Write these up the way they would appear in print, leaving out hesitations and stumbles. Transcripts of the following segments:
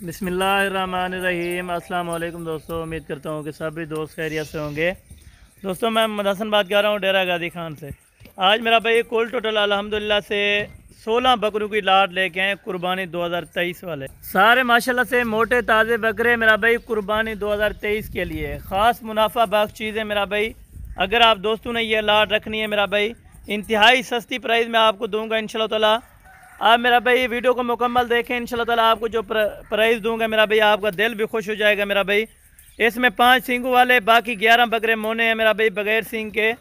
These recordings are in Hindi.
बिस्मिल्लाहिर्रहमानिर्रहीम। अस्सलाम वालेकुम दोस्तों, उम्मीद करता हूँ कि सभी दोस्त खैरियत से होंगे। दोस्तों, मैं मोहम्मद हसन बात कर रहा हूँ डेरा गाजी खान से। आज मेरा भाई कुल टोटल अल्हम्दुलिल्लाह से 16 बकरों की लाट लेके आए कुर्बानी 2023 वाले। सारे माशाल्लाह से मोटे ताज़े बकरे मेरा भाई कुर्बानी 2023 के लिए ख़ास मुनाफा बख्श चीज़ है मेरा भाई। अगर आप दोस्तों ने ये लाट रखनी है मेरा भाई, इंतहाई सस्ती प्राइस में आपको दूंगा इंशाल्लाह ताला। आप मेरा भाई वीडियो को मुकम्मल देखें, इंशाल्लाह ताला आपको जो प्राइस दूंगा मेरा भाई, आपका दिल भी खुश हो जाएगा मेरा भाई। इसमें 5 सींगों वाले, बाकी 11 बकरे मोने हैं मेरा भाई बगैर सींग के।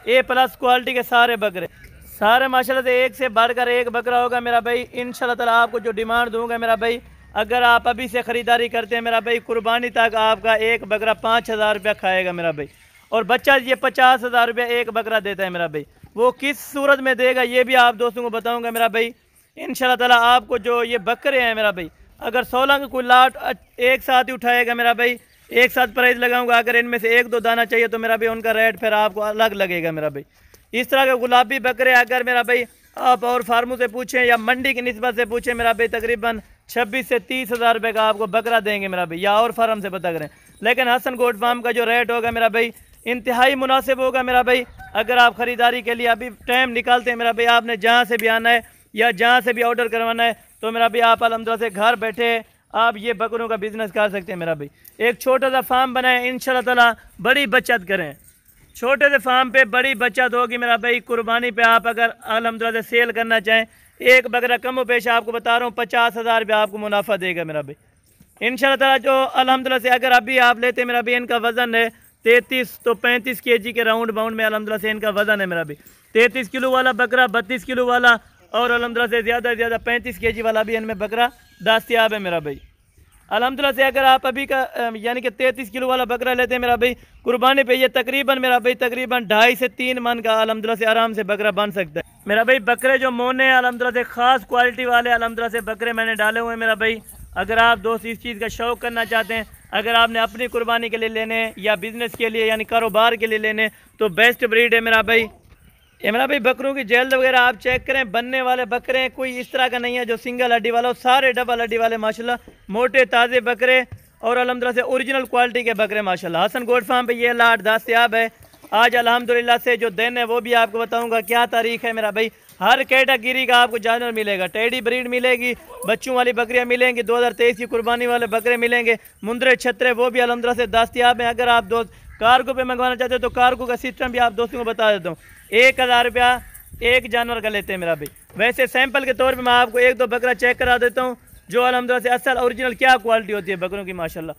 A+ क्वालिटी के सारे बकरे, सारे माशाल्लाह से एक से बढ़कर एक बकरा होगा मेरा भाई। इंशाल्लाह ताला आपको जो डिमांड दूंगा मेरा भाई, अगर आप अभी से ख़रीदारी करते हैं मेरा भाई, कुर्बानी तक आपका एक बकरा 5000 रुपया खाएगा मेरा भाई। और बच्चा ये 50,000 रुपया एक बकरा देता है मेरा भाई। वो किस सूरत में देगा ये भी आप दोस्तों को बताऊँगा मेरा भाई। इंशाल्लाह ताला आपको जो ये बकरे हैं मेरा भाई, अगर 16 का कोई लाट एक साथ ही उठाएगा मेरा भाई, एक साथ प्राइस लगाऊंगा। अगर इनमें से 1-2 दाना चाहिए तो मेरा भाई उनका रेट फिर आपको अलग लगेगा मेरा भाई। इस तरह के गुलाबी बकरे अगर मेरा भाई आप और फार्मों से पूछें या मंडी की निस्बत से पूछें मेरा भाई, तकरीबन 26 से 30,000 रुपये का आपको बकरा देंगे मेरा भाई, या और फार्म से पता करें। लेकिन हसन गोट फार्म का जो रेट होगा मेरा भाई, इंतहाई मुनासिब होगा मेरा भाई। अगर आप ख़रीदारी के लिए अभी टाइम निकालते हैं मेरा भाई, आपने जहाँ से भी आना है या जहाँ से भी ऑर्डर करवाना है तो मेरा भाई आप अल्हम्दुलिल्लाह से घर बैठे आप ये बकरों का बिज़नेस कर सकते हैं मेरा भाई। एक छोटा सा फार्म बनाएं, इंशाल्लाह ताला बड़ी बचत करें। छोटे से फार्म पे बड़ी बचत होगी मेरा भाई। कुर्बानी पे आप अगर अल्हम्दुलिल्लाह से सेल करना चाहें, एक बकरा कम पेश आपको बता रहा हूँ 50,000 रुपया आपको मुनाफा देगा मेरा भाई इंशाल्लाह ताला। जो अल्हम्दुलिल्लाह से अगर अभी आप लेते मेरा भाई, इनका वज़न है 33 तो 35 kg के राउंड बाउंड में अल्हम्दुलिल्लाह से इनका वज़न है मेरा भाई। 33 किलो वाला बकरा, 32 किलो वाला और अल्हम्दुलिल्लाह से ज़्यादा 35 kg वाला भी इनमें बकरा दस्तयाब है मेरा भाई अल्हम्दुलिल्लाह से। अगर आप अभी का यानी कि 33 किलो वाला बकरा लेते हैं मेरा भाई, कुर्बानी पे ये तकरीबन मेरा भाई तकरीबन 2.5 से 3 मन का अल्हम्दुलिल्लाह से आराम से बकरा बन सकता है मेरा भाई। बकरे जो मोने हैं अल्हम्दुलिल्लाह से ख़ास क्वालिटी वाले अल्हम्दुलिल्लाह से बकरे मैंने डाले हुए हैं मेरा भाई। अगर आप दोस्त इस चीज़ का शौक़ करना चाहते हैं, अगर आपने अपनी कुर्बानी के लिए लेने या बिज़नेस के लिए यानी कारोबार के लिए लेने, तो बेस्ट ब्रीड है मेरा भाई। ये मेरा भाई बकरों की जेल्द वगैरह आप चेक करें, बनने वाले बकरे हैं, कोई इस तरह का नहीं है जो सिंगल हड्डी वाला हो, सारे डबल हड्डी वाले माशाल्लाह मोटे ताज़े बकरे और अल्हम्दुलिल्लाह से ओरिजिनल क्वालिटी के बकरे माशाल्लाह। हसन गोट फार्म पे ये लाट दस्तयाब है। आज अल्हम्दुलिल्लाह से जो दिन है वो भी आपको बताऊंगा क्या तारीख है मेरा भाई। हर कैटेगरी का आपको जानवर मिलेगा, टेडी ब्रीड मिलेगी, बच्चों वाली बकरियाँ मिलेंगी, 2023 की कुर्बानी वाले बकरे मिलेंगे, मुंदरे छतरे वो भी अल्हम्दुलिल्लाह से दस्तयाब हैं। अगर आप दोस्त कार्गो पे मंगवाना चाहते हो तो कार्गो का सिस्टम भी आप दोस्तों को बता देता हूँ। 1000 रुपया एक जानवर का लेते हैं मेरा भाई। वैसे सैंपल के तौर पे मैं आपको 1-2 बकरा चेक करा देता हूँ जो अल्हम्दुलिल्लाह से असल ओरिजिनल क्या क्वालिटी होती है बकरों की माशाल्लाह।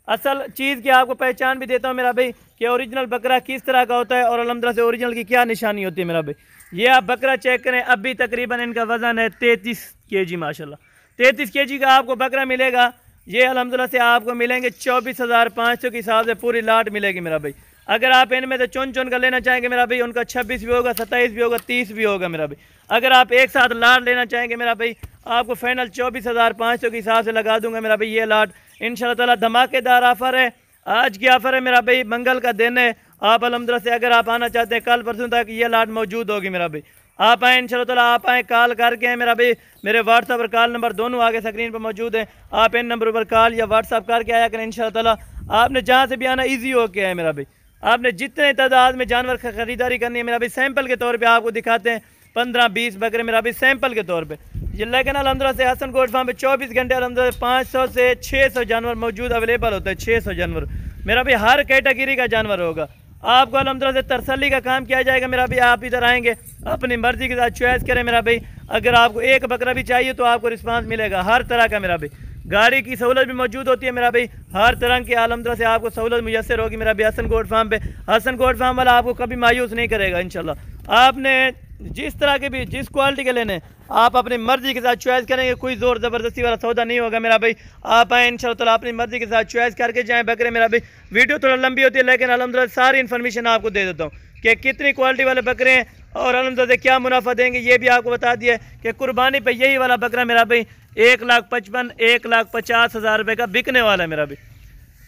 असल चीज़ की आपको पहचान भी देता हूँ मेरा भाई कि ओरिजिनल बकरा किस तरह का होता है और अल्हम्दुलिल्लाह से ओरिजिनल की क्या निशानी होती है मेरा भाई। ये आप बकरा चेक करें, अभी तकरीबन इनका वज़न है 33 kg माशाल्लाह। 33 kg का आपको बकरा मिलेगा। ये अल्हम्दुलिल्लाह से आपको मिलेंगे 24,500 के हिसाब से पूरी लाट मिलेगी मेरा भाई। अगर आप इनमें से चुन कर लेना चाहेंगे मेरा भाई, उनका 26 भी होगा, 27 भी होगा, 30 भी होगा मेरा भाई। अगर आप एक साथ लाट लेना चाहेंगे मेरा भाई, आपको फाइनल 24,500 के हिसाब से लगा दूंगा मेरा भाई। ये लाट इंशाल्लाह ताला धमाकेदार ऑफर है। आज की ऑफर है मेरा भाई, मंगल का दिन है। आप अल्हम्दुलिल्लाह से अगर आप आना चाहते हैं कल परसों तक ये लाट मौजूद होगी मेरा भाई। आप आएँ इंशाल्लाह ताला, आप आएँ, कॉल करके हैं मेरा भाई। मेरे व्हाट्सअप और कॉल नंबर दोनों आगे स्क्रीन पर मौजूद हैं। आप इन नंबर पर कॉल या व्हाट्सअप करके आया करें इंशाल्लाह ताला। आपने जहाँ से भी आना ईजी होके आए मेरा भाई। आपने जितने तादाद में जानवर की खरीदारी करनी है मेरा भाई, सैंपल के तौर पे आपको दिखाते हैं 15-20 बकरे मेरा भाई सैंपल के तौर पे। लेकिन अल्हम्दुलिल्लाह से हसन गोट फार्म पे 24 घंटे अल्हम्दुलिल्लाह 500 से 600 जानवर मौजूद अवेलेबल होता है। 600 जानवर मेरा भाई हर कैटेगरी का जानवर होगा। आपको अल्हम्दुलिल्लाह से तसल्ली का काम किया जाएगा मेरा भाई। आप इधर आएंगे, अपनी मर्जी के साथ चॉइस करें मेरा भाई। अगर आपको एक बकरा भी चाहिए तो आपको रिस्पांस मिलेगा हर तरह का मेरा भाई। गाड़ी की सहूलत भी मौजूद होती है मेरा भाई। हर तरह की अल्हम्दुलिल्लाह से आपको सहूलत मुयसर होगी मेरा भाई हसन गोट फार्म पे। हसन गोट फार्म वाला आपको कभी मायूस नहीं करेगा इंशाल्लाह। आपने जिस तरह के भी जिस क्वालिटी के लेने आप अपनी मर्जी के साथ चॉइस करेंगे, कोई ज़ोर ज़बरदस्ती वाला सौदा नहीं होगा मेरा भाई। आप आए इंशाल्लाह ताला अपनी मर्जी के साथ चॉइस करके जाएँ बकरे मेरा भाई। वीडियो थोड़ा लंबी होती है लेकिन अल्हम्दुलिल्लाह सारी इन्फॉर्मेशन आपको दे देता हूँ कि कितनी क्वालिटी वाले बकरे हैं और अल्हम्दुलिल्लाह क्या मुनाफा देंगे ये भी आपको बता दिया है कि कुर्बानी पे यही वाला बकरा मेरा भाई 1,55,000 1,50,000 रुपये का बिकने वाला है मेरा भाई।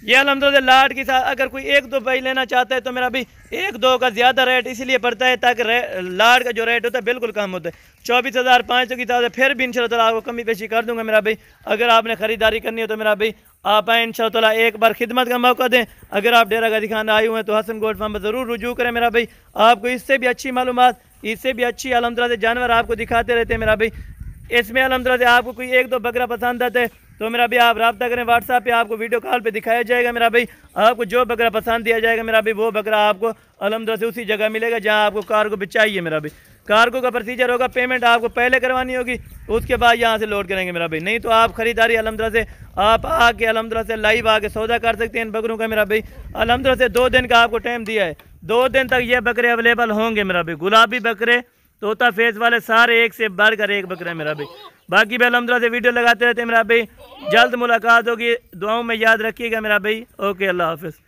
ये अल्हम्दुलिल्लाह लाट के साथ अगर कोई एक दो भाई लेना चाहता है तो मेरा भाई एक दो का ज़्यादा रेट इसलिए पड़ता है ताकि लाट का जो रेट होता है बिल्कुल कम होता है। 24,500 की ताकत फिर भी इंशाअल्लाह आपको कमी पेशी कर दूंगा मेरा भाई। अगर आपने ख़रीदारी करनी हो तो मेरा भाई आप आए इंशाअल्लाह, एक बार खिदमत का मौका दें। अगर आप डेरा गाजी खान आए हुए हैं तो हसन गोल्ड फार्म पर ज़रूर रुजू करें मेरा भाई। आपको इससे भी अच्छी मालूमात, इससे भी अच्छी अल्हम्दुलिल्लाह से जानवर आपको दिखाते रहते हैं मेरा भाई। इसमें अल्हम्दुलिल्लाह से आपको कोई एक दो बकरा पसंद आता है तो मेरा भाई आप रब्ता करें व्हाट्सएप पे, आपको वीडियो कॉल पे दिखाया जाएगा मेरा भाई। आपको जो बकरा पसंद दिया जाएगा मेरा भाई वो बकरा आपको अल्हम्दुलिल्लाह से उसी जगह मिलेगा जहां आपको कार्गो पे चाहिए मेरा भाई। कार्गो का प्रोसीजर होगा, पेमेंट आपको पहले करवानी होगी, उसके बाद यहाँ से लोड करेंगे मेरा भाई। नहीं तो आप खरीदारी अल्हम्दुलिल्लाह से आप आके अल्हम्दुलिल्लाह से लाइव आके सौदा कर सकते हैं इन बकरों का मेरा भाई। अल्हम्दुलिल्लाह से 2 दिन का आपको टाइम दिया है, 2 दिन तक ये बकरे अवेलेबल होंगे मेरा भाई। गुलाबी बकरे, तोता फेस वाले सारे एक से बढ़कर एक बकरा है मेरा भाई। बाकी भी अल्हम्दुलिल्लाह से वीडियो लगाते रहते हैं मेरा भाई। जल्द मुलाकात होगी, दुआओं में याद रखिएगा मेरा भाई। ओके, अल्लाह हाफिज़।